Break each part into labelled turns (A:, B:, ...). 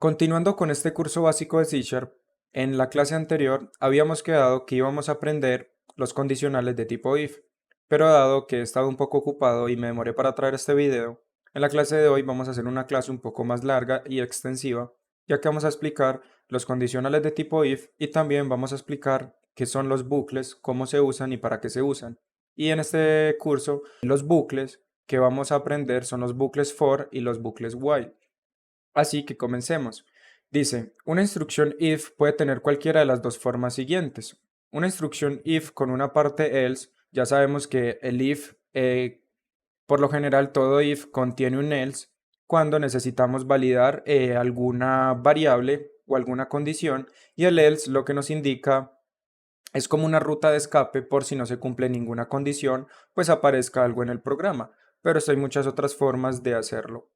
A: Continuando con este curso básico de C Sharp, en la clase anterior habíamos quedado que íbamos a aprender los condicionales de tipo if, pero dado que he estado un poco ocupado y me demoré para traer este video, en la clase de hoy vamos a hacer una clase un poco más larga y extensiva, ya que vamos a explicar los condicionales de tipo if y también vamos a explicar qué son los bucles, cómo se usan y para qué se usan. Y en este curso, los bucles que vamos a aprender son los bucles for y los bucles while. Así que comencemos. Dice, una instrucción if puede tener cualquiera de las dos formas siguientes. Una instrucción if con una parte else, ya sabemos que el if, por lo general todo if contiene un else cuando necesitamos validar alguna variable o alguna condición, y el else lo que nos indica es como una ruta de escape por si no se cumple ninguna condición, pues aparezca algo en el programa, pero hay muchas otras formas de hacerlo.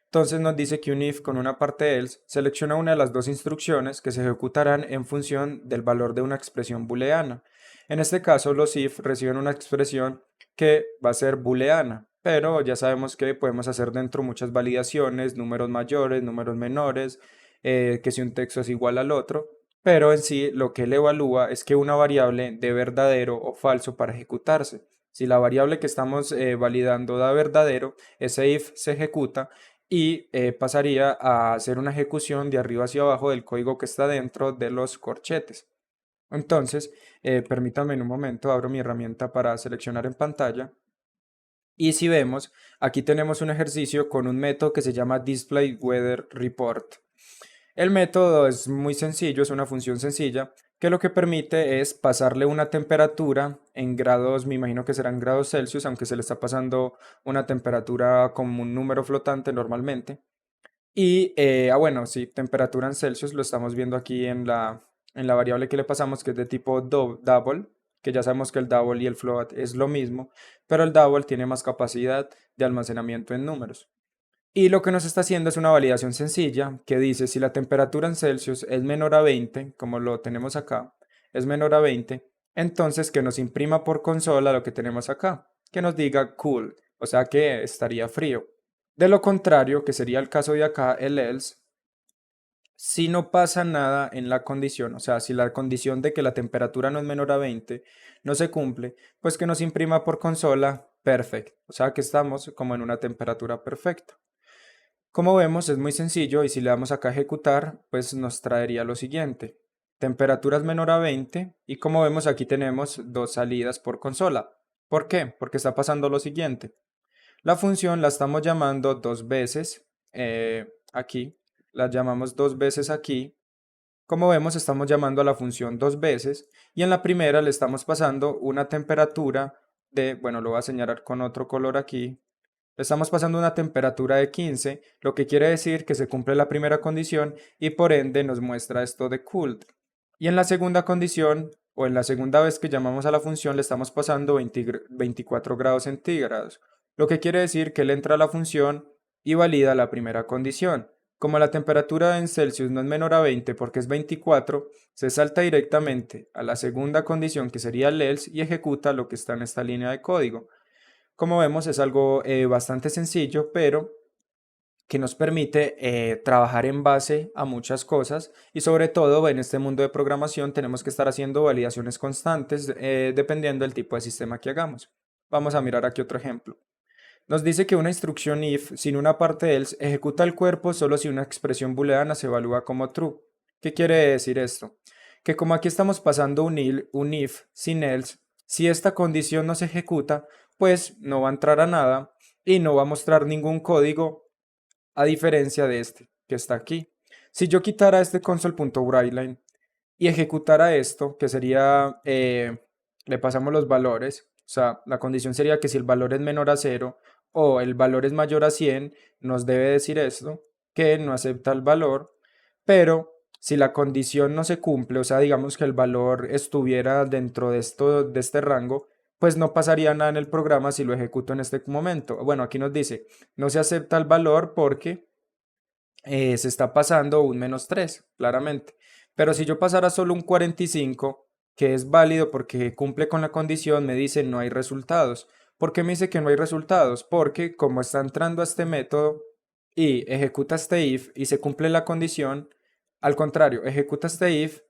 A: Entonces nos dice que un if con una parte else selecciona una de las dos instrucciones que se ejecutarán en función del valor de una expresión booleana. En este caso los if reciben una expresión que va a ser booleana, pero ya sabemos que podemos hacer dentro muchas validaciones, números mayores, números menores, que si un texto es igual al otro, pero en sí lo que él evalúa es que una variable dé verdadero o falso para ejecutarse. Si la variable que estamos validando da verdadero, ese if se ejecuta y pasaría a hacer una ejecución de arriba hacia abajo del código que está dentro de los corchetes. Entonces, permítanme en un momento, abro mi herramienta para seleccionar en pantalla. Y si vemos, aquí tenemos un ejercicio con un método que se llama displayWeatherReport. El método es muy sencillo, es una función sencilla que lo que permite es pasarle una temperatura en grados, me imagino que serán grados Celsius, aunque se le está pasando una temperatura como un número flotante normalmente. Y, bueno, sí, temperatura en Celsius lo estamos viendo aquí en la variable que le pasamos, que es de tipo double, que ya sabemos que el double y el float es lo mismo, pero el double tiene más capacidad de almacenamiento en números. Y lo que nos está haciendo es una validación sencilla que dice si la temperatura en Celsius es menor a 20, como lo tenemos acá, es menor a 20, entonces que nos imprima por consola lo que tenemos acá, que nos diga cool, o sea que estaría frío. De lo contrario, que sería el caso de acá, el else, si no pasa nada en la condición, o sea, si la condición de que la temperatura no es menor a 20 no se cumple, pues que nos imprima por consola perfect, o sea que estamos como en una temperatura perfecta. Como vemos, es muy sencillo y si le damos acá a ejecutar, pues nos traería lo siguiente. Temperaturas menor a 20 y como vemos aquí tenemos dos salidas por consola. ¿Por qué? Porque está pasando lo siguiente. La función la estamos llamando dos veces aquí, la llamamos dos veces aquí. Como vemos, estamos llamando a la función dos veces y en la primera le estamos pasando una temperatura de, bueno, lo voy a señalar con otro color aquí, le estamos pasando una temperatura de 15, lo que quiere decir que se cumple la primera condición y por ende nos muestra esto de cooled. Y en la segunda condición, o en la segunda vez que llamamos a la función, le estamos pasando 24 grados centígrados, lo que quiere decir que él entra a la función y valida la primera condición. Como la temperatura en Celsius no es menor a 20 porque es 24, se salta directamente a la segunda condición que sería el else y ejecuta lo que está en esta línea de código. Como vemos, es algo bastante sencillo, pero que nos permite trabajar en base a muchas cosas y sobre todo en este mundo de programación tenemos que estar haciendo validaciones constantes dependiendo del tipo de sistema que hagamos. Vamos a mirar aquí otro ejemplo. Nos dice que una instrucción if sin una parte else ejecuta el cuerpo solo si una expresión booleana se evalúa como true. ¿Qué quiere decir esto? Que como aquí estamos pasando un if sin else, si esta condición no se ejecuta, pues no va a entrar a nada y no va a mostrar ningún código a diferencia de este que está aquí. Si yo quitara este console.writeline y ejecutara esto, que sería, le pasamos los valores, o sea, la condición sería que si el valor es menor a 0 o el valor es mayor a 100, nos debe decir esto, que no acepta el valor, pero si la condición no se cumple, o sea, digamos que el valor estuviera dentro de este rango, pues no pasaría nada en el programa si lo ejecuto en este momento. Bueno, aquí nos dice, no se acepta el valor porque se está pasando un -3 claramente. Pero si yo pasara solo un 45, que es válido porque cumple con la condición, me dice no hay resultados. ¿Por qué me dice que no hay resultados? Porque como está entrando a este método, y ejecuta este if y se cumple la condición, al contrario, ejecuta este if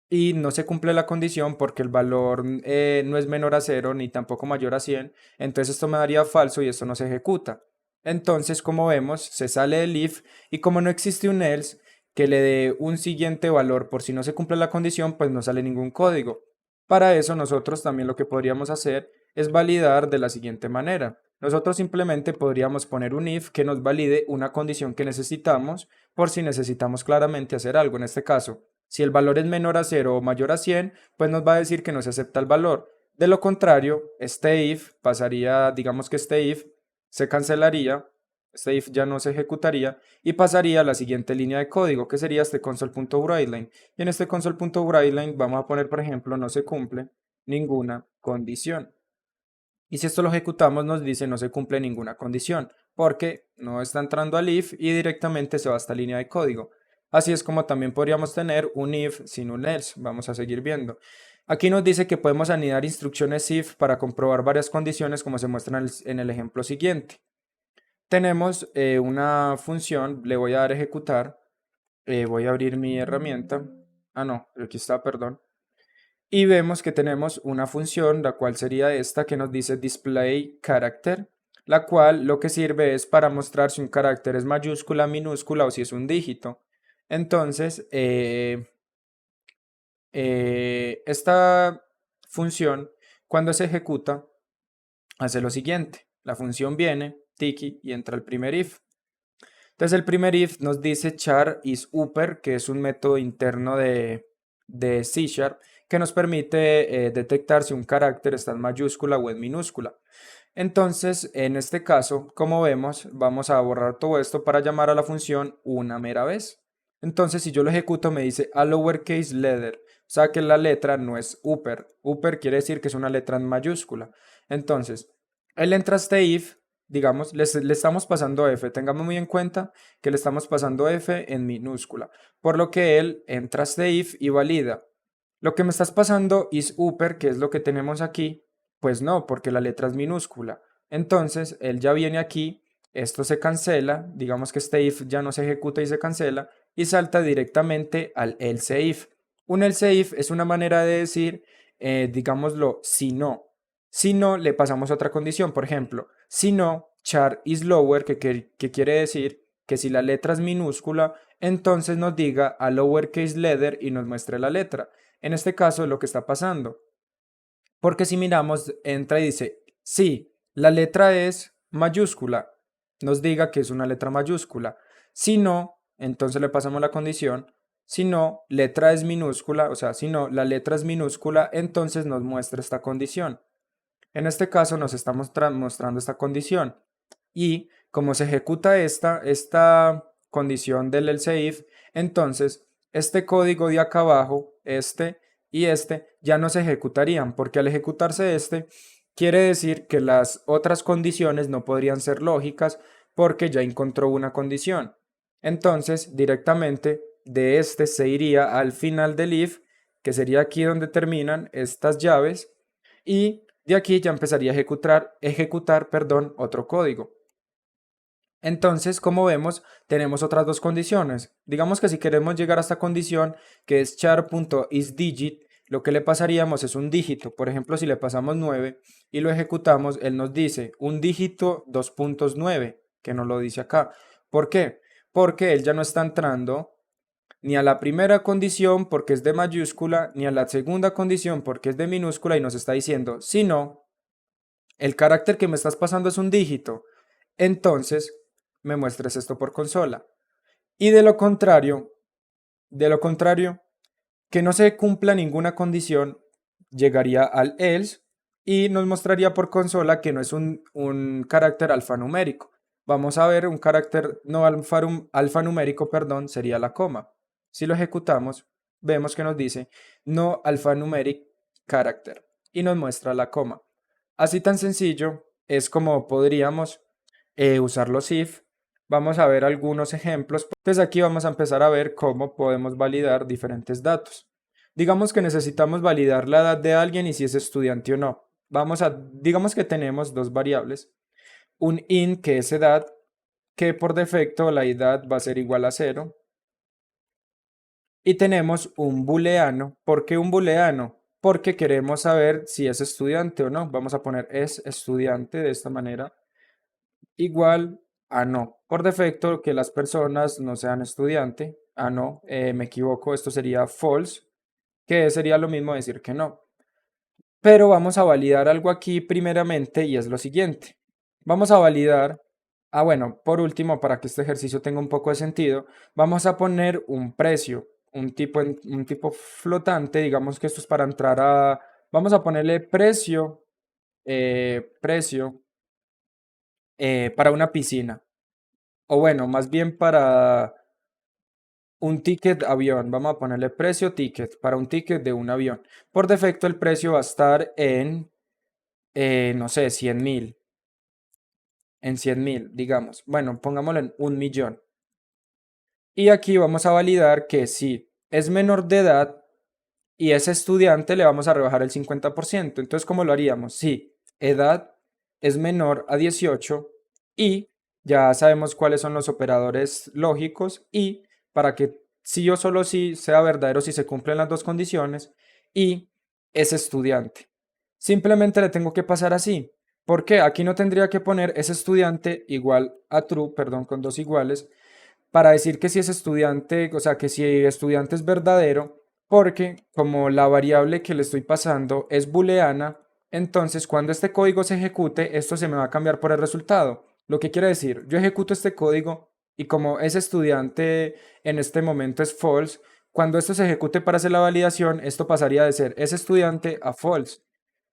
A: y no se cumple la condición porque el valor no es menor a 0 ni tampoco mayor a 100, entonces esto me daría falso y esto no se ejecuta. Entonces, como vemos, se sale del if y como no existe un else que le dé un siguiente valor por si no se cumple la condición, pues no sale ningún código. Para eso nosotros también lo que podríamos hacer es validar de la siguiente manera. Nosotros simplemente podríamos poner un if que nos valide una condición que necesitamos por si necesitamos claramente hacer algo. En este caso, si el valor es menor a 0 o mayor a 100, pues nos va a decir que no se acepta el valor. De lo contrario, este if pasaría, digamos que este if se cancelaría, este if ya no se ejecutaría y pasaría a la siguiente línea de código, que sería este console.writeline. Y en este console.writeline vamos a poner, por ejemplo, no se cumple ninguna condición. Y si esto lo ejecutamos nos dice no se cumple ninguna condición, porque no está entrando al if y directamente se va a esta línea de código. Así es como también podríamos tener un if sin un else. Vamos a seguir viendo. Aquí nos dice que podemos anidar instrucciones if para comprobar varias condiciones como se muestra en el ejemplo siguiente. Tenemos una función, le voy a dar ejecutar, voy a abrir mi herramienta. Ah, no, aquí está, perdón. Y vemos que tenemos una función, la cual sería esta que nos dice display character, la cual lo que sirve es para mostrar si un carácter es mayúscula, minúscula o si es un dígito. Entonces, esta función, cuando se ejecuta, hace lo siguiente. La función viene, tiki, y entra el primer if. Entonces el primer if nos dice char is upper, que es un método interno de C#, que nos permite detectar si un carácter está en mayúscula o en minúscula. Entonces, en este caso, como vemos, vamos a borrar todo esto para llamar a la función una mera vez. Entonces, si yo lo ejecuto, me dice a lowercase letter, o sea que la letra no es upper. Upper quiere decir que es una letra en mayúscula. Entonces, él entra a este if, digamos, le estamos pasando f. Tengamos muy en cuenta que le estamos pasando f en minúscula, por lo que él entra a este if y valida. Lo que me estás pasando is upper, que es lo que tenemos aquí, pues no, porque la letra es minúscula. Entonces, él ya viene aquí, esto se cancela, digamos que este if ya no se ejecuta y se cancela, y salta directamente al else if. Un else if es una manera de decir, digámoslo, si no. Si no, le pasamos otra condición, por ejemplo, si no, char is lower, que quiere decir que si la letra es minúscula, entonces nos diga a lowercase letter y nos muestre la letra. En este caso es lo que está pasando. Porque si miramos, entra y dice, sí, la letra es mayúscula, nos diga que es una letra mayúscula. Si no, entonces le pasamos la condición. Si no, letra es minúscula, o sea, si no, la letra es minúscula, entonces nos muestra esta condición. En este caso nos está mostrando esta condición. Y como se ejecuta esta condición del else if, entonces este código de acá abajo, este y este, ya no se ejecutarían, porque al ejecutarse este, quiere decir que las otras condiciones no podrían ser lógicas porque ya encontró una condición. Entonces, directamente de este se iría al final del if, que sería aquí donde terminan estas llaves, y de aquí ya empezaría a ejecutar, otro código. Entonces, como vemos, tenemos otras dos condiciones. Digamos que si queremos llegar a esta condición, que es char.isDigit, lo que le pasaríamos es un dígito. Por ejemplo, si le pasamos 9 y lo ejecutamos, él nos dice un dígito 2.9, que nos lo dice acá. ¿Por qué? Porque él ya no está entrando ni a la primera condición porque es de mayúscula, ni a la segunda condición porque es de minúscula y nos está diciendo, si no, el carácter que me estás pasando es un dígito, entonces me muestres esto por consola. Y de lo contrario, que no se cumpla ninguna condición, llegaría al else y nos mostraría por consola que no es un carácter alfanumérico. Vamos a ver un carácter no alfanumérico, perdón, sería la coma. Si lo ejecutamos, vemos que nos dice no alphanumeric character y nos muestra la coma. Así tan sencillo es como podríamos usar los if. Vamos a ver algunos ejemplos. Entonces aquí vamos a empezar a ver cómo podemos validar diferentes datos. Digamos que necesitamos validar la edad de alguien y si es estudiante o no. Digamos que tenemos dos variables, un int que es edad que por defecto la edad va a ser igual a 0. Y tenemos un booleano. ¿Por qué un booleano? Porque queremos saber si es estudiante o no. Vamos a poner es estudiante de esta manera, igual a no. Por defecto que las personas no sean estudiante. A no, me equivoco, esto sería false, que sería lo mismo decir que no. Pero vamos a validar algo aquí primeramente y es lo siguiente. Vamos a validar, bueno, por último, para que este ejercicio tenga un poco de sentido, vamos a poner un precio, un tipo flotante, digamos que esto es para entrar vamos a ponerle precio para una piscina, o bueno, más bien para un ticket avión, vamos a ponerle precio ticket para un ticket de un avión. Por defecto el precio va a estar no sé, 100.000, en 100.000, digamos. Bueno, pongámoslo en 1.000.000. Y aquí vamos a validar que si es menor de edad y es estudiante, le vamos a rebajar el 50%. Entonces, ¿cómo lo haríamos? Si edad es menor a 18 y ya sabemos cuáles son los operadores lógicos y para que sí o solo sí sea verdadero si se cumplen las dos condiciones y es estudiante. Simplemente le tengo que pasar así. ¿Por qué? Aquí no tendría que poner es estudiante igual a true, perdón, con dos iguales, para decir que si es estudiante, o sea, que si estudiante es verdadero, porque como la variable que le estoy pasando es booleana, entonces cuando este código se ejecute, esto se me va a cambiar por el resultado. Lo que quiere decir, yo ejecuto este código y como ese estudiante en este momento es false, cuando esto se ejecute para hacer la validación, esto pasaría de ser es estudiante a false.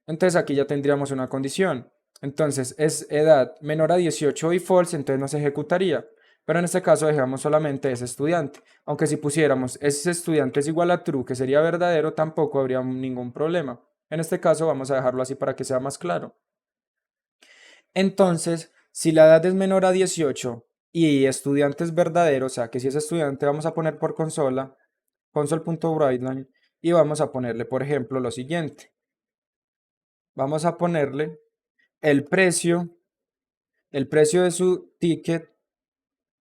A: Entonces aquí ya tendríamos una condición. Entonces es edad menor a 18 y false, entonces no se ejecutaría. Pero en este caso dejamos solamente ese estudiante. Aunque si pusiéramos ese estudiante es igual a true, que sería verdadero, tampoco habría ningún problema. En este caso vamos a dejarlo así para que sea más claro. Entonces, si la edad es menor a 18 y estudiante es verdadero, o sea que si es estudiante vamos a poner por consola, console.writeline, y vamos a ponerle, por ejemplo, lo siguiente. Vamos a ponerle el precio, el precio de su ticket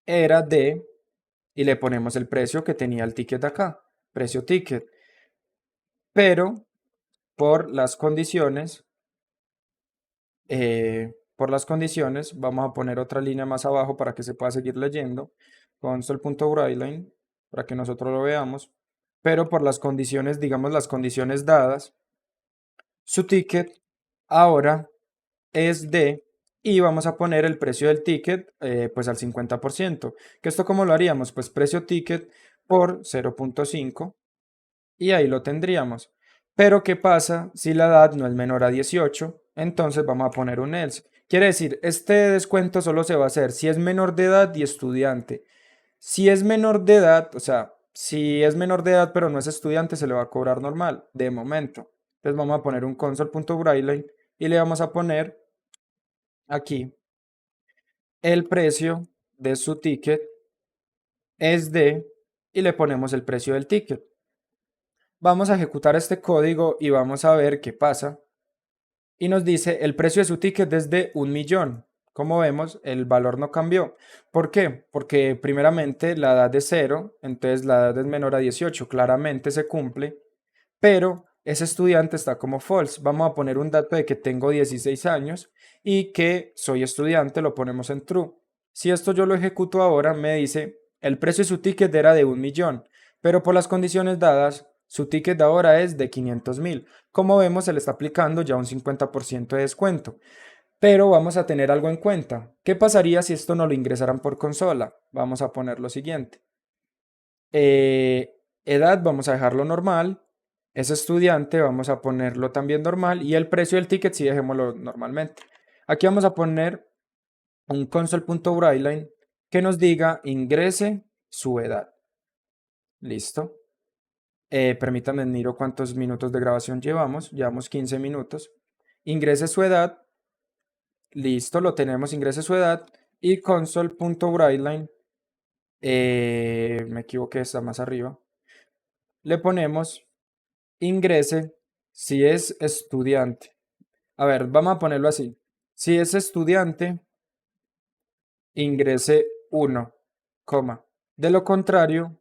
A: era de, y le ponemos el precio que tenía el ticket acá, precio ticket, pero por las condiciones, vamos a poner otra línea más abajo para que se pueda seguir leyendo, console.writeline, para que nosotros lo veamos, pero por las condiciones, digamos las condiciones dadas, su ticket ahora es de, y vamos a poner el precio del ticket pues al 50%. ¿Que esto cómo lo haríamos? Pues precio ticket por 0.5 y ahí lo tendríamos. Pero ¿qué pasa si la edad no es menor a 18? Entonces vamos a poner un else. Quiere decir, este descuento solo se va a hacer si es menor de edad y estudiante. Si es menor de edad, o sea, si es menor de edad pero no es estudiante, se le va a cobrar normal, de momento. Entonces vamos a poner un console.writeline y le vamos a poner aquí el precio de su ticket es de, y le ponemos el precio del ticket. Vamos a ejecutar este código y vamos a ver qué pasa. Y nos dice el precio de su ticket es de 1.000.000. Como vemos, el valor no cambió. ¿Por qué? Porque primeramente la edad es 0, entonces la edad es menor a 18, claramente se cumple, pero ese estudiante está como false. Vamos a poner un dato de que tengo 16 años y que soy estudiante, lo ponemos en true. Si esto yo lo ejecuto ahora, me dice el precio de su ticket era de 1.000.000, pero por las condiciones dadas, su ticket de ahora es de 500.000. Como vemos, se le está aplicando ya un 50% de descuento. Pero vamos a tener algo en cuenta. ¿Qué pasaría si esto no lo ingresaran por consola? Vamos a poner lo siguiente. Edad, vamos a dejarlo normal. Es estudiante, vamos a ponerlo también normal. Y el precio del ticket, sí, dejémoslo normalmente. Aquí vamos a poner un console.writeline que nos diga ingrese su edad. Listo. Permítanme, miro cuántos minutos de grabación llevamos. Llevamos 15 minutos. Ingrese su edad. Listo, lo tenemos, ingrese su edad. Y console.writeline, me equivoqué, está más arriba. Le ponemos ingrese si es estudiante. A ver, vamos a ponerlo así. Si es estudiante, ingrese 1, coma. De lo contrario,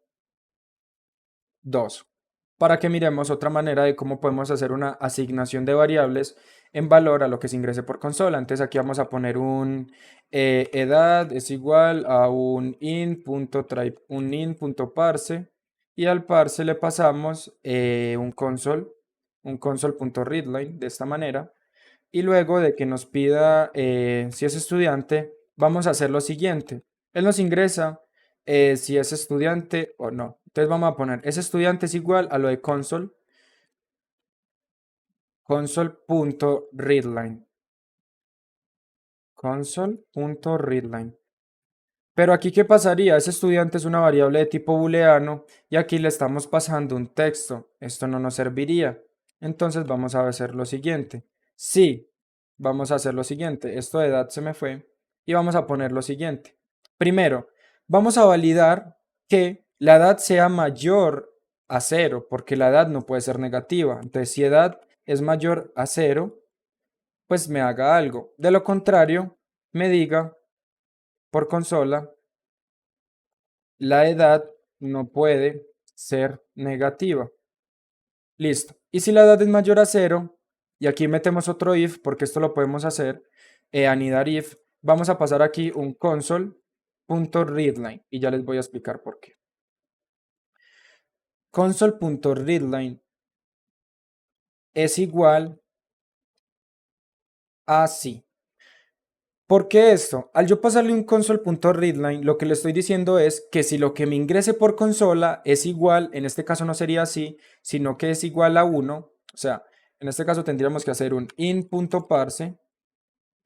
A: 2. Para que miremos otra manera de cómo podemos hacer una asignación de variables en valor a lo que se ingrese por consola. Entonces aquí vamos a poner un edad es igual a un int.type, un int.parse, y al parse le pasamos un console.readline de esta manera. Y luego de que nos pida si es estudiante, vamos a hacer lo siguiente. Él nos ingresa si es estudiante o no. Entonces vamos a poner, es estudiante es igual a lo de console.readline. Console.readline. Pero aquí, ¿qué pasaría? Ese estudiante es una variable de tipo booleano y aquí le estamos pasando un texto. Esto no nos serviría. Entonces vamos a hacer lo siguiente. Sí, vamos a hacer lo siguiente. Esto de edad se me fue y vamos a poner lo siguiente. Primero, vamos a validar que la edad sea mayor a 0, porque la edad no puede ser negativa. Entonces, si edad es mayor a 0, pues me haga algo. De lo contrario, me diga por consola, la edad no puede ser negativa. Listo. Y si la edad es mayor a 0, y aquí metemos otro if, porque esto lo podemos hacer, anidar if, vamos a pasar aquí un console.readline, y ya les voy a explicar por qué. Console.readline es igual a sí. ¿Por qué esto? Al yo pasarle un console.readline, lo que le estoy diciendo es que si lo que me ingrese por consola es igual, en este caso no sería así, sino que es igual a 1, o sea, en este caso tendríamos que hacer un int.parse,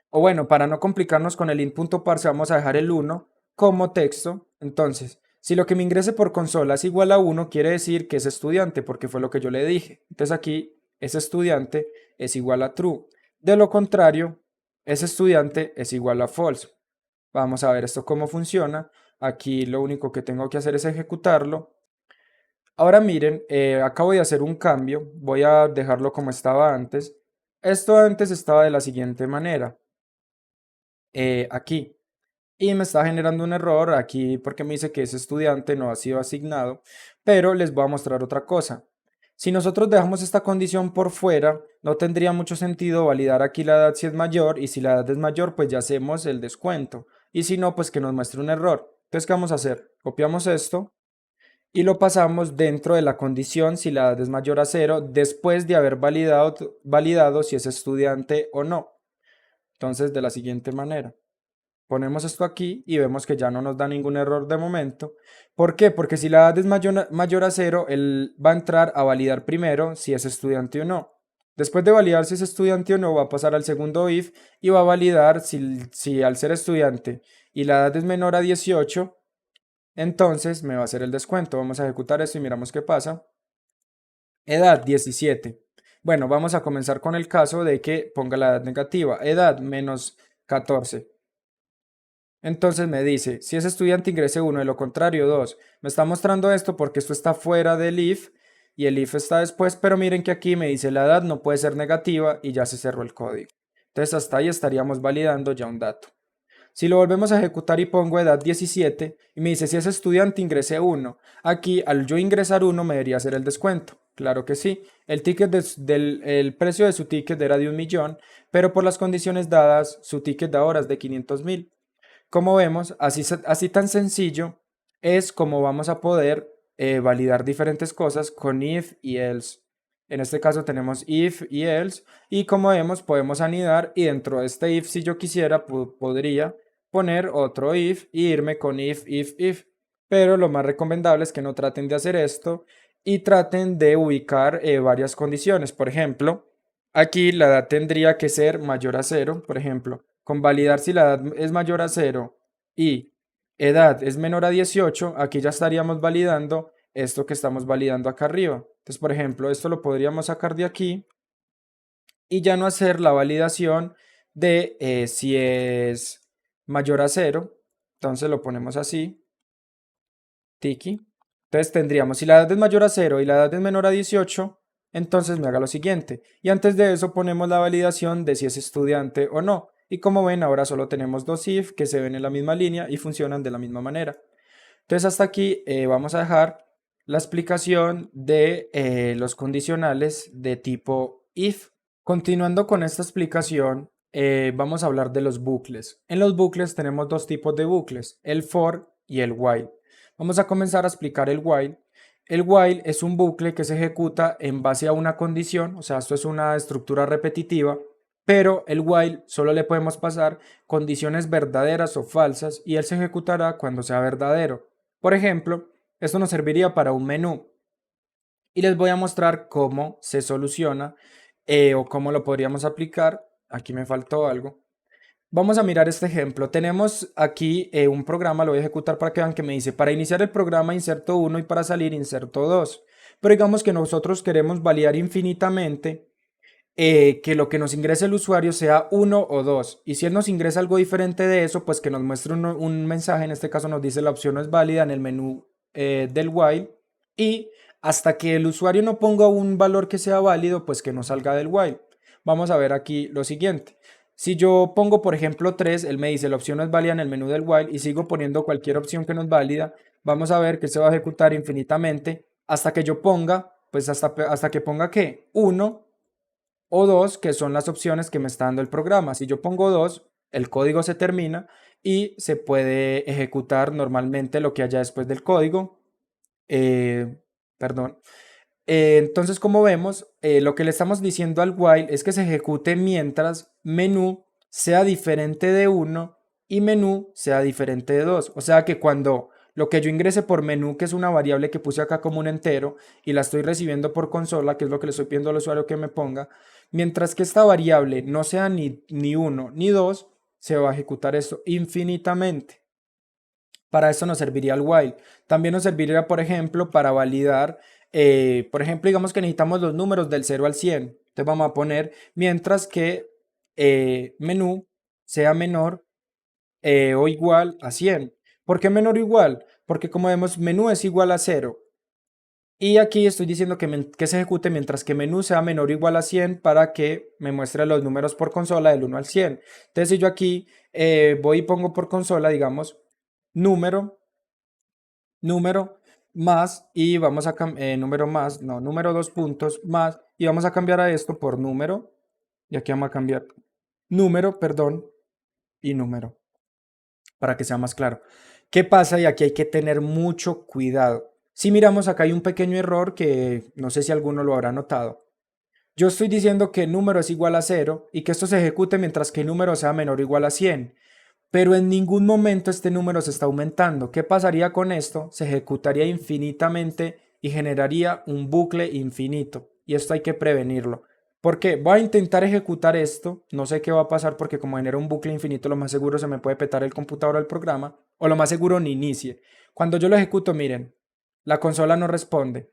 A: o bueno, para no complicarnos con el int.parse vamos a dejar el 1 como texto. Entonces, si lo que me ingrese por consola es igual a 1, quiere decir que es estudiante, porque fue lo que yo le dije. Entonces aquí, ese estudiante es igual a true. De lo contrario, ese estudiante es igual a false. Vamos a ver esto cómo funciona. Aquí lo único que tengo que hacer es ejecutarlo. Ahora miren, acabo de hacer un cambio. Voy a dejarlo como estaba antes. Esto antes estaba de la siguiente manera. Aquí. Y me está generando un error aquí porque me dice que ese estudiante no ha sido asignado. Pero les voy a mostrar otra cosa. Si nosotros dejamos esta condición por fuera, no tendría mucho sentido validar aquí la edad si es mayor, y si la edad es mayor, pues ya hacemos el descuento. Y si no, pues que nos muestre un error. Entonces, ¿qué vamos a hacer? Copiamos esto y lo pasamos dentro de la condición si la edad es mayor a 0, después de haber validado si es estudiante o no. Entonces, de la siguiente manera. Ponemos esto aquí y vemos que ya no nos da ningún error de momento. ¿Por qué? Porque si la edad es mayor a 0, él va a entrar a validar primero si es estudiante o no. Después de validar si es estudiante o no, va a pasar al segundo if y va a validar si al ser estudiante y la edad es menor a 18, entonces me va a hacer el descuento. Vamos a ejecutar esto y miramos qué pasa. Edad 17. Bueno, vamos a comenzar con el caso de que ponga la edad negativa. Edad menos 14. Entonces me dice, si es estudiante ingrese 1, de lo contrario 2. Me está mostrando esto porque esto está fuera del if y el if está después, pero miren que aquí me dice la edad no puede ser negativa y ya se cerró el código. Entonces hasta ahí estaríamos validando ya un dato. Si lo volvemos a ejecutar y pongo edad 17 y me dice si es estudiante ingrese 1. Aquí al yo ingresar 1 me debería hacer el descuento. Claro que sí. El ticket el precio de su ticket era de 1.000.000, pero por las condiciones dadas su ticket de ahora es de 500.000. Como vemos, así tan sencillo es como vamos a poder validar diferentes cosas con if y else. En este caso tenemos if y else, y como vemos podemos anidar, y dentro de este if, si yo quisiera, podría poner otro if y irme con if. Pero lo más recomendable es que no traten de hacer esto y traten de ubicar varias condiciones. Por ejemplo, aquí la edad tendría que ser mayor a 0, por ejemplo. Con validar si la edad es mayor a 0 y edad es menor a 18, aquí ya estaríamos validando esto que estamos validando acá arriba. Entonces, por ejemplo, esto lo podríamos sacar de aquí y ya no hacer la validación de si es mayor a 0. Entonces lo ponemos así, tiki. Entonces tendríamos, si la edad es mayor a 0 y la edad es menor a 18, entonces me haga lo siguiente. Y antes de eso ponemos la validación de si es estudiante o no. Y como ven, ahora solo tenemos dos if que se ven en la misma línea y funcionan de la misma manera. Entonces hasta aquí vamos a dejar la explicación de los condicionales de tipo if. Continuando con esta explicación, vamos a hablar de los bucles. En los bucles tenemos dos tipos de bucles, el for y el while. Vamos a comenzar a explicar el while. El while es un bucle que se ejecuta en base a una condición, o sea, esto es una estructura repetitiva, pero el while solo le podemos pasar condiciones verdaderas o falsas y él se ejecutará cuando sea verdadero. Por ejemplo, esto nos serviría para un menú y les voy a mostrar cómo se soluciona o cómo lo podríamos aplicar. Aquí me faltó algo. Vamos a mirar este ejemplo. Tenemos aquí un programa, lo voy a ejecutar para que vean que me dice, para iniciar el programa inserto 1 y para salir inserto 2. Pero digamos que nosotros queremos validar infinitamente que lo que nos ingrese el usuario sea 1 o 2. Y si él nos ingresa algo diferente de eso, pues que nos muestre un mensaje. En este caso nos dice la opción no es válida en el menú del while. Y hasta que el usuario no ponga un valor que sea válido, pues que no salga del while. Vamos a ver aquí lo siguiente. Si yo pongo, por ejemplo, 3, él me dice la opción no es válida en el menú del while y sigo poniendo cualquier opción que no es válida, vamos a ver que se va a ejecutar infinitamente hasta que yo ponga, pues hasta que ponga que 1 o 2, que son las opciones que me está dando el programa. Si yo pongo 2, el código se termina y se puede ejecutar normalmente lo que haya después del código. Perdón. Entonces, como vemos, lo que le estamos diciendo al while es que se ejecute mientras menú sea diferente de 1 y menú sea diferente de 2. O sea que cuando lo que yo ingrese por menú, que es una variable que puse acá como un entero, y la estoy recibiendo por consola, que es lo que le estoy pidiendo al usuario que me ponga, mientras que esta variable no sea ni 1 ni 2, se va a ejecutar esto infinitamente. Para esto nos serviría el while. También nos serviría, por ejemplo, para validar, por ejemplo, digamos que necesitamos los números del 0 al 100. Entonces vamos a poner, mientras que menú sea menor o igual a 100. ¿Por qué menor o igual? Porque como vemos, menú es igual a 0. Y aquí estoy diciendo que se ejecute mientras que menú sea menor o igual a 100 para que me muestre los números por consola del 1 al 100. Entonces si yo aquí voy y pongo por consola, digamos, número, número más y vamos a número más, no, número dos puntos más y vamos a cambiar a esto por número y aquí vamos a cambiar número, perdón, y número para que sea más claro. ¿Qué pasa? Y aquí hay que tener mucho cuidado. Si miramos acá hay un pequeño error que no sé si alguno lo habrá notado. Yo estoy diciendo que número es igual a 0 y que esto se ejecute mientras que número sea menor o igual a 100. Pero en ningún momento este número se está aumentando. ¿Qué pasaría con esto? Se ejecutaría infinitamente y generaría un bucle infinito. Y esto hay que prevenirlo. ¿Por qué? Voy a intentar ejecutar esto. No sé qué va a pasar porque como genera un bucle infinito, lo más seguro se me puede petar el computador o el programa. O lo más seguro ni inicie. Cuando yo lo ejecuto, miren, la consola no responde.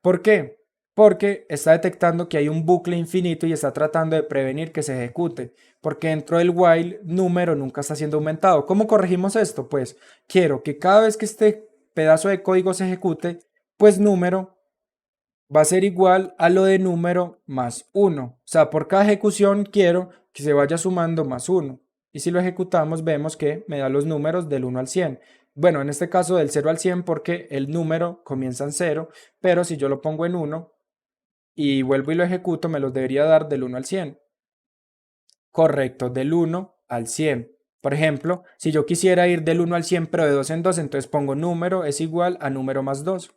A: ¿Por qué? Porque está detectando que hay un bucle infinito y está tratando de prevenir que se ejecute, porque dentro del while número nunca está siendo aumentado. ¿Cómo corregimos esto? Pues quiero que cada vez que este pedazo de código se ejecute, pues número va a ser igual a lo de número más 1. O sea, por cada ejecución quiero que se vaya sumando más 1. Y si lo ejecutamos, vemos que me da los números del 1 al 100. Bueno, en este caso del 0 al 100 porque el número comienza en 0, pero si yo lo pongo en 1, y vuelvo y lo ejecuto, me los debería dar del 1 al 100. Correcto, del 1 al 100. Por ejemplo, si yo quisiera ir del 1 al 100 pero de 2 en 2, entonces pongo número es igual a número más 2.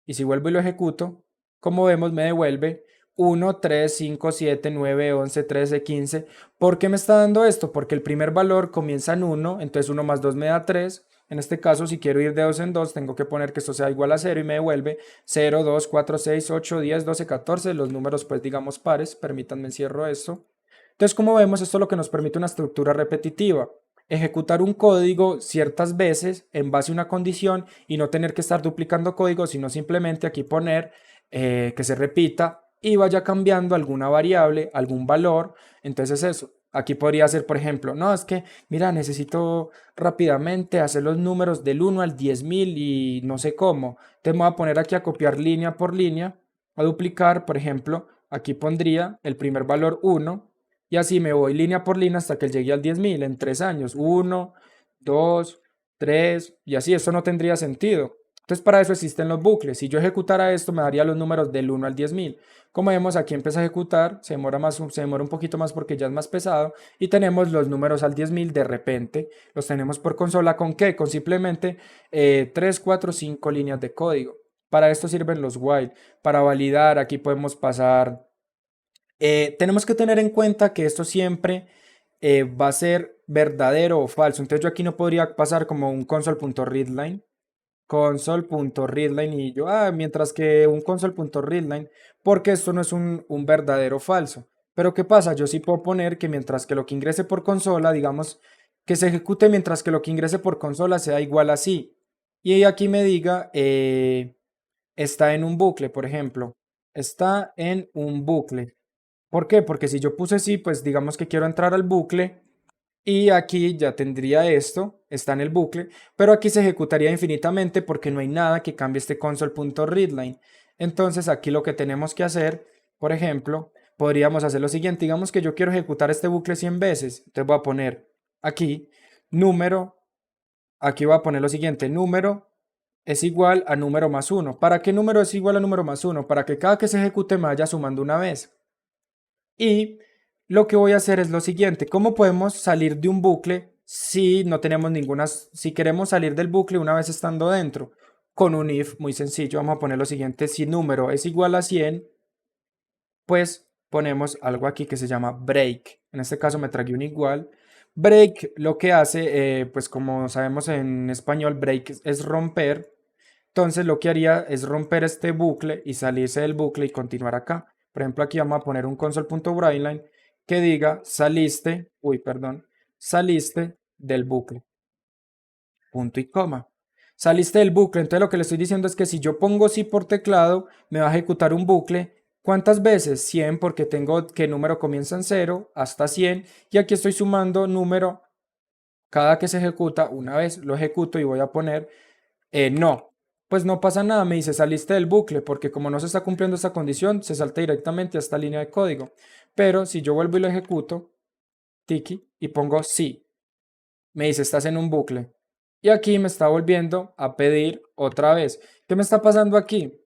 A: Y si vuelvo y lo ejecuto, como vemos me devuelve 1, 3, 5, 7, 9, 11, 13, 15. ¿Por qué me está dando esto? Porque el primer valor comienza en 1, entonces 1 más 2 me da 3. En este caso, si quiero ir de 2 en 2, tengo que poner que esto sea igual a 0 y me devuelve 0, 2, 4, 6, 8, 10, 12, 14. Los números, pues digamos pares. Permítanme encierro esto. Entonces, como vemos, esto es lo que nos permite una estructura repetitiva. Ejecutar un código ciertas veces en base a una condición y no tener que estar duplicando código, sino simplemente aquí poner que se repita y vaya cambiando alguna variable, algún valor. Entonces eso, aquí podría ser, por ejemplo, no, es que, mira, necesito rápidamente hacer los números del 1 al 10.000 y no sé cómo. Te voy a poner aquí a copiar línea por línea, a duplicar, por ejemplo, aquí pondría el primer valor 1 Y así me voy línea por línea hasta que llegue al 10.000 en 3 años. 1, 2, 3 y así. Esto no tendría sentido. Entonces para eso existen los bucles. Si yo ejecutara esto me daría los números del 1 al 10.000. Como vemos aquí empieza a ejecutar, se demora un poquito más porque ya es más pesado y tenemos los números al 10.000 de repente. Los tenemos por consola. ¿Con qué? Con simplemente 3, 4, 5 líneas de código. Para esto sirven los while. Para validar aquí podemos pasar. Tenemos que tener en cuenta que esto siempre va a ser verdadero o falso. Entonces yo aquí no podría pasar como un console.readline, console.readline y yo, mientras que un console.readline, porque esto no es un verdadero o falso. Pero ¿qué pasa? Yo sí puedo poner que mientras que lo que ingrese por consola, digamos, que se ejecute mientras que lo que ingrese por consola sea igual a sí. Y aquí me diga, está en un bucle, por ejemplo. Está en un bucle. ¿Por qué? Porque si yo puse sí, pues digamos que quiero entrar al bucle y aquí ya tendría esto, está en el bucle, pero aquí se ejecutaría infinitamente porque no hay nada que cambie este console.readline. Entonces aquí lo que tenemos que hacer, por ejemplo, podríamos hacer lo siguiente, digamos que yo quiero ejecutar este bucle 100 veces, entonces voy a poner aquí número, aquí voy a poner lo siguiente, número es igual a número más 1. ¿Para qué número es igual a número más 1? Para que cada que se ejecute me vaya sumando una vez. Y lo que voy a hacer es lo siguiente, ¿cómo podemos salir de un bucle si no tenemos ninguna, si queremos salir del bucle una vez estando dentro? Con un if muy sencillo, vamos a poner lo siguiente, si número es igual a 100, pues ponemos algo aquí que se llama break. En este caso me tragué un igual. Break lo que hace, pues como sabemos en español, break es romper. Entonces lo que haría es romper este bucle y salirse del bucle y continuar acá. Por ejemplo, aquí vamos a poner un console.writeline que diga saliste, perdón, saliste del bucle, punto y coma. Saliste del bucle, entonces lo que le estoy diciendo es que si yo pongo sí por teclado, me va a ejecutar un bucle. ¿Cuántas veces? 100 porque tengo que número comienza en 0 hasta 100 y aquí estoy sumando número cada que se ejecuta, una vez lo ejecuto y voy a poner no, pues no pasa nada, me dice saliste del bucle, porque como no se está cumpliendo esta condición, se salta directamente a esta línea de código. Pero si yo vuelvo y lo ejecuto, tiki, y pongo sí, me dice estás en un bucle. Y aquí me está volviendo a pedir otra vez. ¿Qué me está pasando aquí?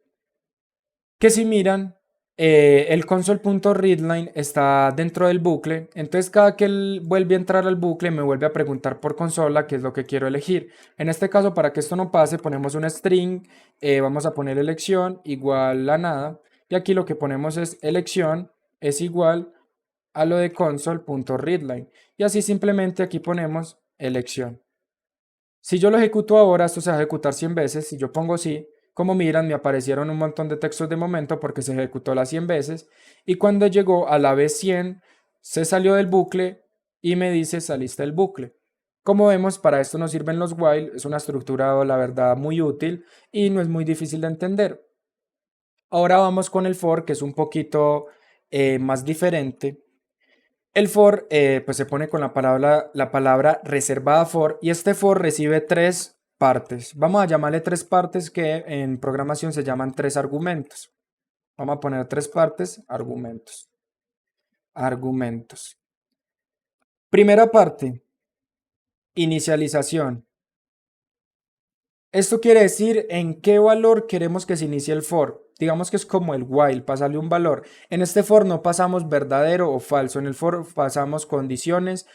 A: Que si miran, el console.readline está dentro del bucle, entonces cada que él vuelve a entrar al bucle me vuelve a preguntar por consola qué es lo que quiero elegir. En este caso, para que esto no pase, ponemos un string, vamos a poner elección igual a nada, y aquí lo que ponemos es elección es igual a lo de console.readline, y así simplemente aquí ponemos elección. Si yo lo ejecuto ahora, esto se va a ejecutar 100 veces. Si yo pongo sí, como miran, me aparecieron un montón de textos de momento porque se ejecutó las 100 veces. Y cuando llegó a la vez 100, se salió del bucle y me dice saliste del bucle. Como vemos, para esto nos sirven los while. Es una estructura, la verdad, muy útil y no es muy difícil de entender. Ahora vamos con el for, que es un poquito más diferente. El for pues se pone con la palabra reservada for y este for recibe tres partes. Vamos a llamarle tres partes que en programación se llaman tres argumentos. Vamos a poner tres partes, argumentos. Argumentos. Primera parte, inicialización. Esto quiere decir en qué valor queremos que se inicie el for. Digamos que es como el while, pasarle un valor. En este for no pasamos verdadero o falso. En el for pasamos condiciones,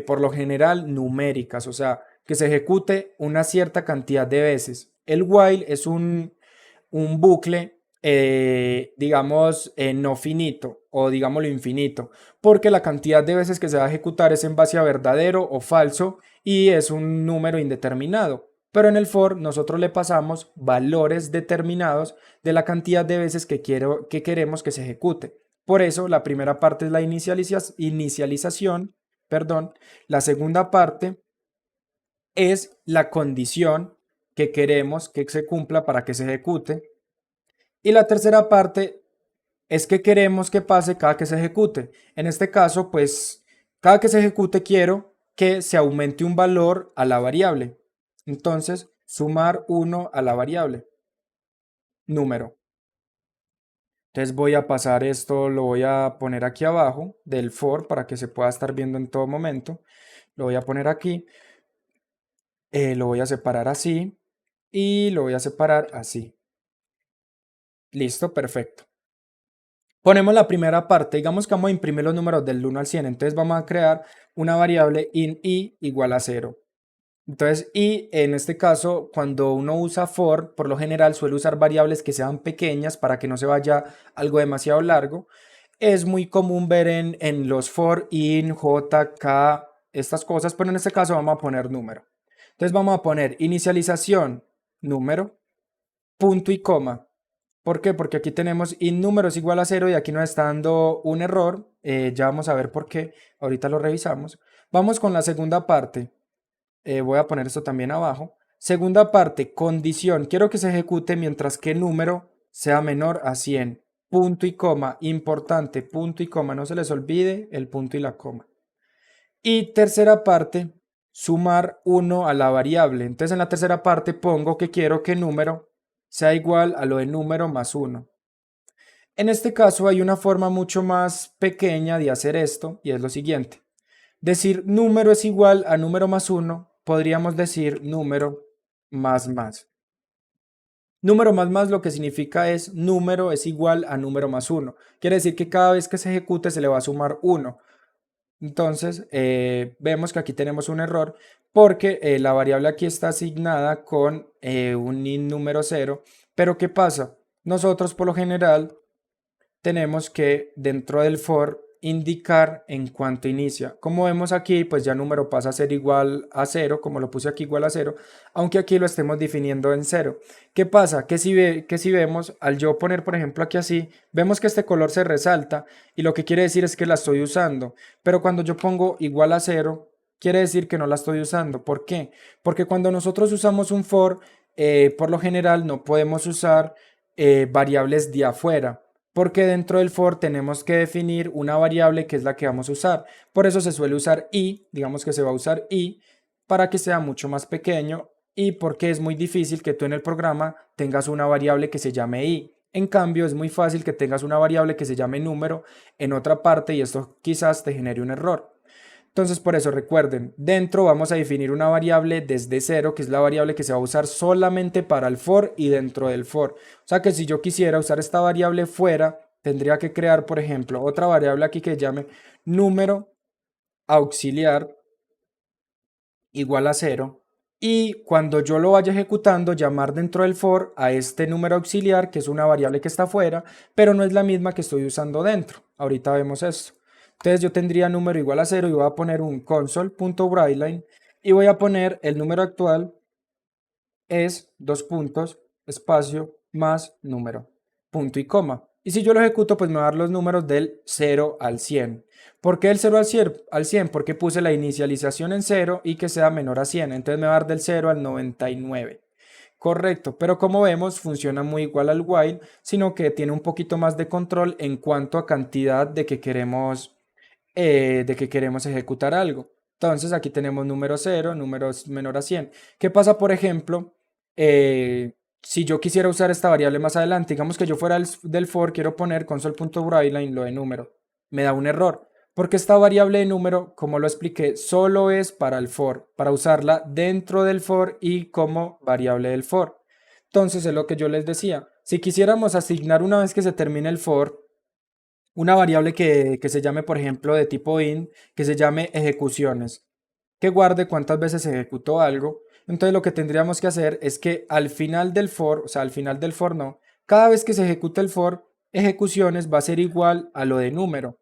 A: por lo general numéricas, o sea, que se ejecute una cierta cantidad de veces. El while es un bucle, digamos, no finito o digámoslo infinito, porque la cantidad de veces que se va a ejecutar es en base a verdadero o falso y es un número indeterminado. Pero en el for nosotros le pasamos valores determinados de la cantidad de veces que queremos que se ejecute. Por eso la primera parte es la inicialización, perdón. La segunda parte es la condición que queremos que se cumpla para que se ejecute. Y la tercera parte es que queremos que pase cada que se ejecute. En este caso, pues, cada que se ejecute quiero que se aumente un valor a la variable. Entonces, sumar 1 a la variable, número. Entonces voy a pasar esto, lo voy a poner aquí abajo del for para que se pueda estar viendo en todo momento. Lo voy a poner aquí, lo voy a separar así y lo voy a separar así. Listo, perfecto. Ponemos la primera parte, digamos que vamos a imprimir los números del 1 al 100, entonces vamos a crear una variable in i igual a 0. Entonces, y en este caso, cuando uno usa for, por lo general suele usar variables que sean pequeñas para que no se vaya algo demasiado largo. Es muy común ver en los for, in, j, k, estas cosas, pero en este caso vamos a poner número. Entonces vamos a poner inicialización, número, punto y coma. ¿Por qué? Porque aquí tenemos in número es igual a 0 y aquí nos está dando un error. Ya vamos a ver por qué. Ahorita lo revisamos. Vamos con la segunda parte. Voy a poner esto también abajo. Segunda parte, condición. Quiero que se ejecute mientras que número sea menor a 100. Punto y coma. Importante, punto y coma. No se les olvide el punto y la coma. Y tercera parte, sumar 1 a la variable. Entonces en la tercera parte pongo que quiero que número sea igual a lo de número más 1. En este caso hay una forma mucho más pequeña de hacer esto y es lo siguiente. Decir número es igual a número más 1, podríamos decir número más más. Número más más lo que significa es número es igual a número más 1. Quiere decir que cada vez que se ejecute se le va a sumar 1. Entonces, vemos que aquí tenemos un error porque la variable aquí está asignada con un in número 0. Pero ¿qué pasa? Nosotros por lo general tenemos que dentro del for indicar en cuánto inicia. Como vemos aquí, pues ya número pasa a ser igual a 0, como lo puse aquí igual a 0, aunque aquí lo estemos definiendo en 0. ¿Qué pasa? Que si vemos, al yo poner por ejemplo aquí así, vemos que este color se resalta y lo que quiere decir es que la estoy usando, pero cuando yo pongo igual a 0, quiere decir que no la estoy usando. ¿Por qué? Porque cuando nosotros usamos un for, por lo general no podemos usar variables de afuera porque dentro del for tenemos que definir una variable que es la que vamos a usar. Por eso se suele usar i, digamos que se va a usar i, para que sea mucho más pequeño y porque es muy difícil que tú en el programa tengas una variable que se llame i. En cambio, es muy fácil que tengas una variable que se llame número en otra parte y esto quizás te genere un error. Entonces, por eso recuerden, dentro vamos a definir una variable desde cero, que es la variable que se va a usar solamente para el for y dentro del for. O sea que si yo quisiera usar esta variable fuera, tendría que crear, por ejemplo, otra variable aquí que llame número auxiliar igual a cero. Y cuando yo lo vaya ejecutando, llamar dentro del for a este número auxiliar, que es una variable que está fuera, pero no es la misma que estoy usando dentro. Ahorita vemos esto. Entonces yo tendría número igual a 0 y voy a poner un console.writeline y voy a poner el número actual es dos puntos, espacio, más número, punto y coma. Y si yo lo ejecuto, pues me va a dar los números del 0 al 100. ¿Por qué el 0 al 100? Porque puse la inicialización en 0 y que sea menor a 100. Entonces me va a dar del 0 al 99. Correcto, pero como vemos funciona muy igual al while, sino que tiene un poquito más de control en cuanto a cantidad de que queremos ejecutar algo. Entonces aquí tenemos número 0, números menor a 100. ¿Qué pasa, por ejemplo, si yo quisiera usar esta variable más adelante? Digamos que yo fuera del for, quiero poner console.writeline lo de número. Me da un error, porque esta variable de número, como lo expliqué, solo es para el for, para usarla dentro del for y como variable del for. Entonces es lo que yo les decía. Si quisiéramos asignar una vez que se termine el for, una variable que se llame, por ejemplo, de tipo int, que se llame ejecuciones, que guarde cuántas veces se ejecutó algo. Entonces lo que tendríamos que hacer es que al final del for, o sea, al final del for no, cada vez que se ejecute el for, ejecuciones va a ser igual a lo de número.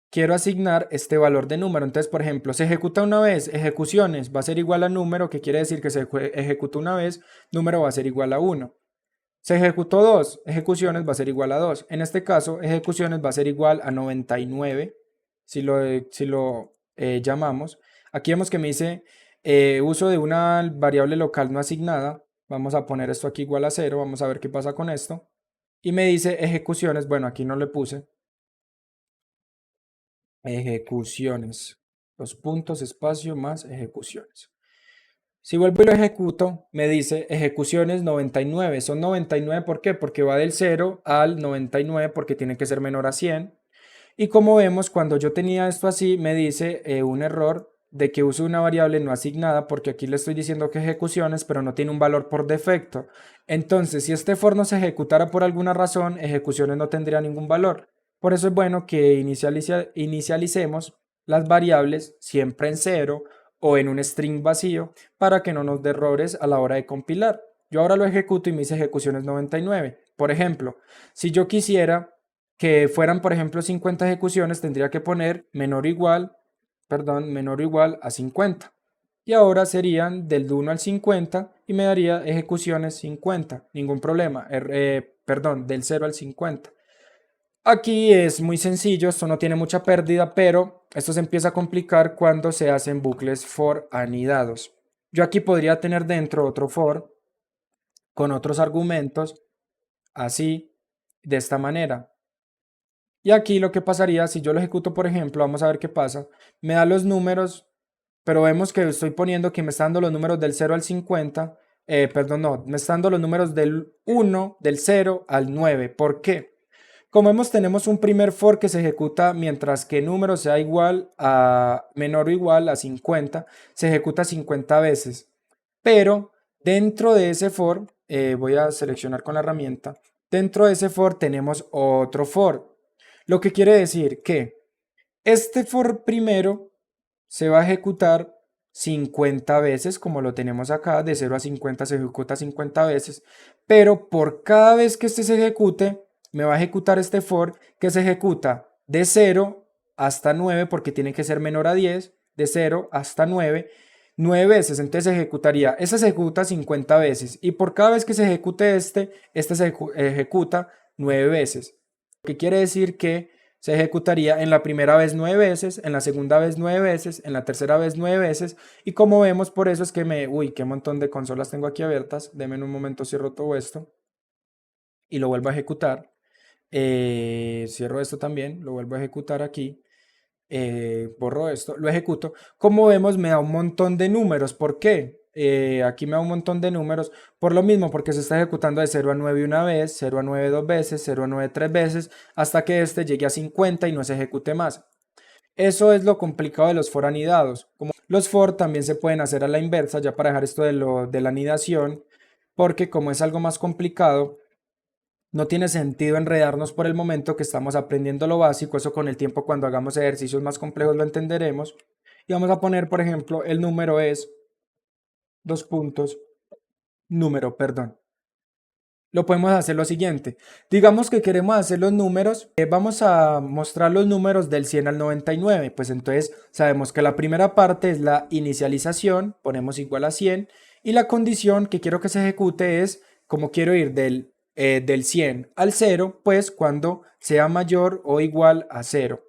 A: Quiero asignar este valor de número. Entonces, por ejemplo, se ejecuta una vez, ejecuciones va a ser igual a número, que quiere decir que se ejecutó una vez, número va a ser igual a 1. Se ejecutó 2, ejecuciones va a ser igual a 2. En este caso, ejecuciones va a ser igual a 99 si lo llamamos. Aquí vemos que me dice uso de una variable local no asignada. Vamos a poner esto aquí igual a 0. Vamos a ver qué pasa con esto. Y me dice ejecuciones. Bueno, aquí no le puse. Ejecuciones. Los puntos, espacio más ejecuciones. Si vuelvo y lo ejecuto, me dice ejecuciones 99. Son 99, ¿por qué? Porque va del 0 al 99 porque tiene que ser menor a 100. Y como vemos, cuando yo tenía esto así, me dice un error de que uso una variable no asignada porque aquí le estoy diciendo que ejecuciones, pero no tiene un valor por defecto. Entonces, si este for no se ejecutara por alguna razón, ejecuciones no tendría ningún valor. Por eso es bueno que inicialicemos las variables siempre en cero o en un string vacío para que no nos dé errores a la hora de compilar. Yo ahora lo ejecuto y me dice ejecuciones 99. Por ejemplo, si yo quisiera que fueran, por ejemplo, 50 ejecuciones, tendría que poner menor o igual a 50. Y ahora serían del 1 al 50 y me daría ejecuciones 50, ningún problema, del 0 al 50. Aquí es muy sencillo, esto no tiene mucha pérdida, pero esto se empieza a complicar cuando se hacen bucles for anidados. Yo aquí podría tener dentro otro for con otros argumentos, así, de esta manera. Y aquí lo que pasaría, si yo lo ejecuto, por ejemplo, vamos a ver qué pasa, me da los números, pero vemos que estoy poniendo que me está dando los números del 0 al 50, no, me está dando los números del 1, del 0 al 9. ¿Por qué? Como vemos, tenemos un primer for que se ejecuta mientras que número sea igual a menor o igual a 50, se ejecuta 50 veces. Pero dentro de ese for, voy a seleccionar con la herramienta, dentro de ese for tenemos otro for. Lo que quiere decir que este for primero se va a ejecutar 50 veces, como lo tenemos acá, de 0 a 50 se ejecuta 50 veces, pero por cada vez que este se ejecute, me va a ejecutar este for que se ejecuta de 0 hasta 9, porque tiene que ser menor a 10, de 0 hasta 9 veces, entonces se ejecutaría, este se ejecuta 50 veces, y por cada vez que se ejecute este se ejecuta 9 veces. Lo que quiere decir que se ejecutaría en la primera vez 9 veces, en la segunda vez 9 veces, en la tercera vez 9 veces, y como vemos, por eso es que uy, qué montón de consolas tengo aquí abiertas, denme un momento, cierro todo esto, y lo vuelvo a ejecutar, cierro esto también, lo vuelvo a ejecutar aquí, borro esto, lo ejecuto. Como vemos, me da un montón de números. ¿Por qué? Aquí me da un montón de números por lo mismo, porque se está ejecutando de 0 a 9 una vez, 0 a 9 dos veces, 0 a 9 tres veces, hasta que este llegue a 50 y no se ejecute más. Eso es lo complicado de los for anidados. Como los for también se pueden hacer a la inversa, ya para dejar esto de la anidación, porque como es algo más complicado, no tiene sentido enredarnos por el momento que estamos aprendiendo lo básico. Eso con el tiempo, cuando hagamos ejercicios más complejos, lo entenderemos. Y vamos a poner, por ejemplo, el número es dos puntos, número, perdón. Lo podemos hacer lo siguiente. Digamos que queremos hacer los números, vamos a mostrar los números del 100 al 99. Pues entonces sabemos que la primera parte es la inicialización, ponemos igual a 100, y la condición que quiero que se ejecute es, como quiero ir del 100 al 0, pues cuando sea mayor o igual a 0.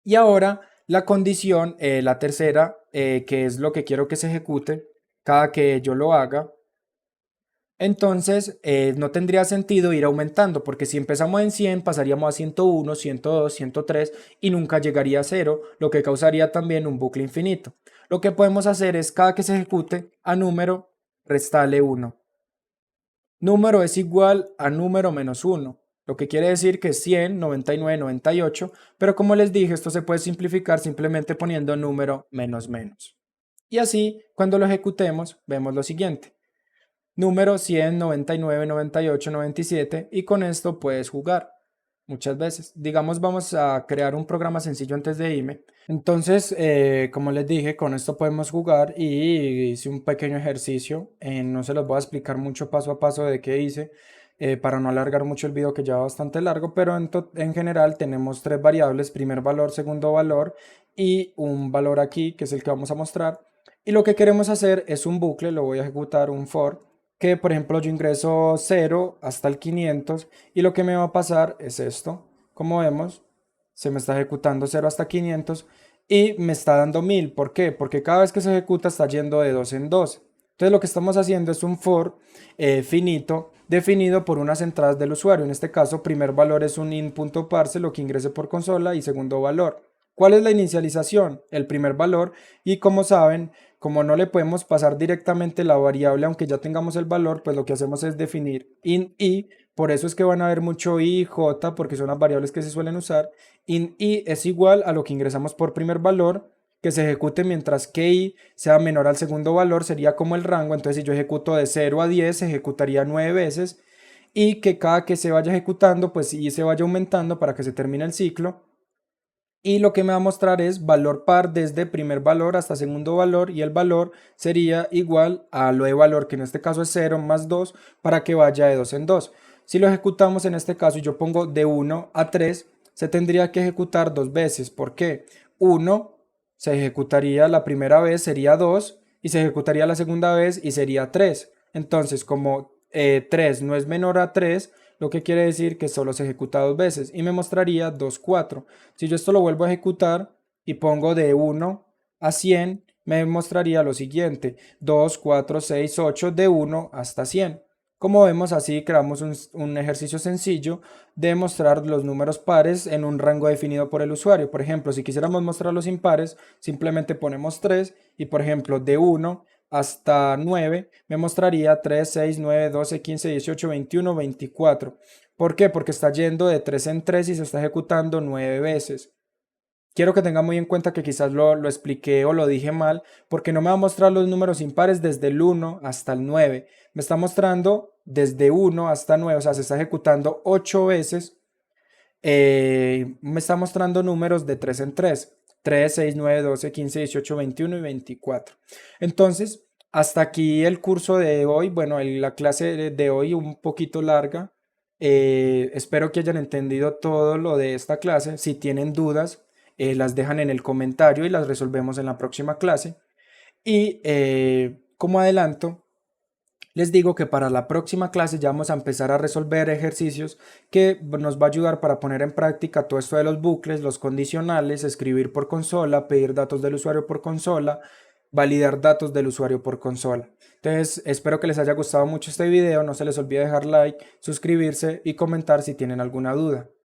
A: Y ahora la condición, la tercera, que es lo que quiero que se ejecute cada que yo lo haga. Entonces, no tendría sentido ir aumentando, porque si empezamos en 100, pasaríamos a 101, 102, 103 y nunca llegaría a 0, lo que causaría también un bucle infinito. Lo que podemos hacer es, cada que se ejecute, a número, restarle 1. Número es igual a número menos 1, lo que quiere decir que es 100, 99, 98, pero como les dije, esto se puede simplificar simplemente poniendo número menos menos. Y así, cuando lo ejecutemos, vemos lo siguiente. Número 100, 99, 98, 97 y con esto puedes jugar muchas veces. Digamos, vamos a crear un programa sencillo antes de irme. Entonces, como les dije, con esto podemos jugar y hice un pequeño ejercicio. No se los voy a explicar mucho paso a paso de qué hice para no alargar mucho el video, que ya va bastante largo, pero en general tenemos tres variables: primer valor, segundo valor y un valor aquí que es el que vamos a mostrar. Y lo que queremos hacer es un bucle, lo voy a ejecutar, un for, que por ejemplo yo ingreso 0 hasta el 500 y lo que me va a pasar es esto. Como vemos, se me está ejecutando 0 hasta 500 y me está dando 1000. ¿Por qué? Porque cada vez que se ejecuta está yendo de 2 en 2. Entonces lo que estamos haciendo es un for finito definido por unas entradas del usuario. En este caso, primer valor es un int.parse, lo que ingrese por consola, y segundo valor. ¿Cuál es la inicialización? El primer valor, y como saben, como no le podemos pasar directamente la variable aunque ya tengamos el valor, pues lo que hacemos es definir int i. Por eso es que van a ver mucho i, j, porque son las variables que se suelen usar. Int i es igual a lo que ingresamos por primer valor, que se ejecute mientras que i sea menor al segundo valor, sería como el rango. Entonces si yo ejecuto de 0 a 10, se ejecutaría 9 veces, y que cada que se vaya ejecutando, pues i se vaya aumentando para que se termine el ciclo. Y lo que me va a mostrar es valor par desde primer valor hasta segundo valor, y el valor sería igual a lo de valor, que en este caso es 0 más 2, para que vaya de 2 en 2. Si lo ejecutamos en este caso y yo pongo de 1 a 3, se tendría que ejecutar dos veces. ¿Por qué? 1 se ejecutaría la primera vez, sería 2, y se ejecutaría la segunda vez y sería 3. Entonces, como 3 no es menor a 3, lo que quiere decir que solo se ejecuta dos veces, y me mostraría 2, 4. Si yo esto lo vuelvo a ejecutar y pongo de 1 a 100, me mostraría lo siguiente: 2, 4, 6, 8, de 1 hasta 100. Como vemos, así creamos un ejercicio sencillo de mostrar los números pares en un rango definido por el usuario. Por ejemplo, si quisiéramos mostrar los impares, simplemente ponemos 3, y por ejemplo de 1 hasta 9 me mostraría 3, 6, 9, 12, 15, 18, 21, 24. ¿Por qué? Porque está yendo de 3 en 3 y se está ejecutando 9 veces. Quiero que tenga muy en cuenta que quizás lo expliqué o lo dije mal, porque no me va a mostrar los números impares desde el 1 hasta el 9. Me está mostrando desde 1 hasta 9, o sea, se está ejecutando 8 veces. Me está mostrando números de 3 en 3. 3, 6, 9, 12, 15, 18, 21 y 24. Entonces, hasta aquí el curso de hoy. Bueno, la clase de hoy un poquito larga. Espero que hayan entendido todo lo de esta clase. Si tienen dudas, las dejan en el comentario y las resolvemos en la próxima clase. Y como adelanto, les digo que para la próxima clase ya vamos a empezar a resolver ejercicios que nos va a ayudar para poner en práctica todo esto de los bucles, los condicionales, escribir por consola, pedir datos del usuario por consola, validar datos del usuario por consola. Entonces, espero que les haya gustado mucho este video. No se les olvide dejar like, suscribirse y comentar si tienen alguna duda.